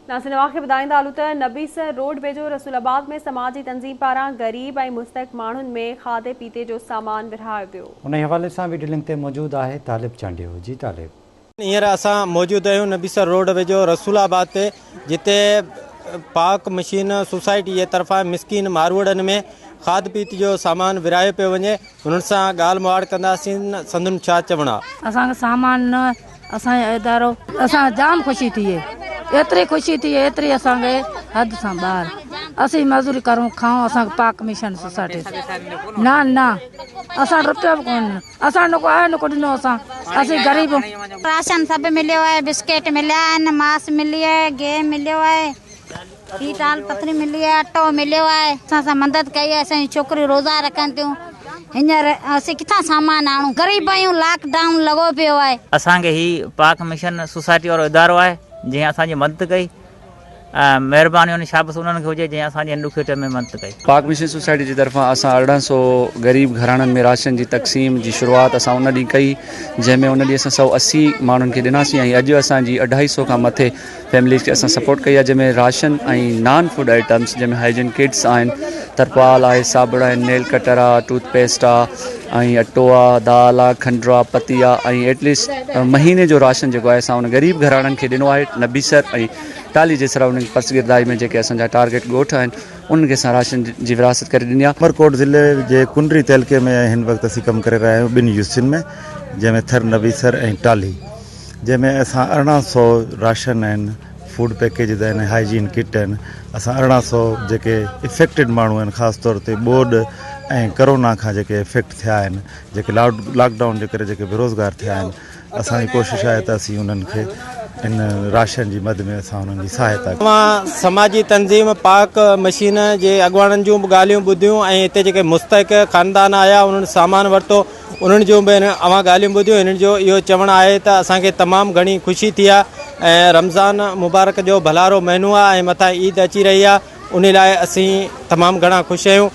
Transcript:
नासिर नवाज़ खे ॿुधाईंदा हलूं त नबीसर रोड वेझो रसूलाबाद में समाजी तंज़ीम पारां गरीब ऐं मुस्तहिक़ माण्हुनि में खाधे पीते जो सामान विरहायो वियो। उन हवाले सां वीडियो लिंक ते मौजूदु आहे तालिब चांडियो। जी तालिब, हींअर असां मौजूदु आहियूं नबीसर रोड वेझो रसूलाबाद ते, जिते पाक मशीन सोसाइटी जे तरफ़ां मिसकिन मारवड़नि में खाद पीत जो सामान विरायो पियो वञे। हुननि सां ॻाल्हि मुआड़ कंदासीं, संदुनि छा चवणु आहे। असांखे सामान न, असांजो इदारो, असां जाम ख़ुशी थी एतिरी ख़ुशी थी एतिरी असांखे हद सां ॿाहिरि असीं मज़दूरी करूं खाऊं। असांखे पाक मिशन सोसाइटी न न असां रुपयो बि कोन, असां न को आहे न को ॾिनो। असीं ग़रीब राशन सभु मिलियो आहे, बिस्किट मिलिया आहिनि, मांस मिली आहे, गेहूं मिलियो आहे, ही दाल पतरी मिली आहे, अटो मिलियो आहे। असां सां मदद कई आहे, असांजी छोकिरियूं रोज़ा रखनि थियूं। हींअर असीं किथां सामान आणूं, ग़रीब आहियूं, लॉकडाउन लॻो पियो आहे। असांखे ही पाक मिशन सोसाइटी वारो इदारो आहे जंहिं असांजी मदद कई। महिरबानी उन शाबस उन्हनि खे हुजे जंहिं असांजे ॾुखे टाइम में मदद कई। पाक मिशन सोसाइटी जी तरफ़ां असां 1800 ग़रीब घराणनि में राशन जी तक़सीम जी शुरूआत असां उन ॾींहुं कई, जंहिंमें उन ॾींहुं असां 180 माण्हुनि खे ॾिनासीं। ऐं अॼु असांजी 250 खां मथे फैमिलीज़ खे असां सपोर्ट कई आहे, जंहिंमें राशन ऐं नॉन फूड आइटम्स, जंहिंमें हाइजीन किट्स आहिनि, तरपाल आहे, साबुण आहिनि, नेल कटर आहे, टूथपेस्ट आहे, ऐं अटो आहे, दाल आहे, खंडु आहे, पती आहे, ऐं एटलीस्ट महीने जो राशन जेको आहे असां उन ग़रीब घराणनि खे ॾिनो आहे। नबीसर ऐं टाली जे सरा उन पसगिरदाई में जेके असांजा टारगेट ॻोठ आहिनि उनखे असां राशन जी विरासत करे ॾिनी आहे। उमरकोट ज़िले जे कुंडरी तहलके में हिन वक़्तु असीं कमु करे रहिया आहियूं ॿिनि यूनिट्सुनि में, जंहिंमें थर नबीसर ऐं टाली, जंहिंमें असां 1800 राशन आहिनि, फूड पैकेजिस आहिनि, हाइजीन किट आहिनि। असां 1800 जेके इफेक्टेड माण्हू आहिनि, ख़ासि तौर ते ॿोॾ ऐं करोना खां जेके इफेक्ट थिया आहिनि, जेके लॉकडाउन जे करे जेके बेरोज़गार थिया आहिनि, असांजी कोशिशि आहे त असीं उन्हनि खे इन राशन जी मद में असां उन्हनि जी सहायता तव्हां समाजी तंज़ीम पाक मशीन जे अॻुवाणनि जूं बि ॻाल्हियूं ॿुधियूं ऐं हिते जेके मुस्तहिक़ ख़ानदान आया उन्हनि सामान वरितो, उन्हनि जूं बि अवां ॻाल्हियूं ॿुधियूं। हिननि जो इहो चवणु आहे त असांखे तमामु घणी ख़ुशी थी आहे ऐं रमज़ान मुबारक जो भलारो महीनो आहे ऐं मथां ईद अची रही आहे, उन लाइ असीं तमामु घणा ख़ुशि आहियूं।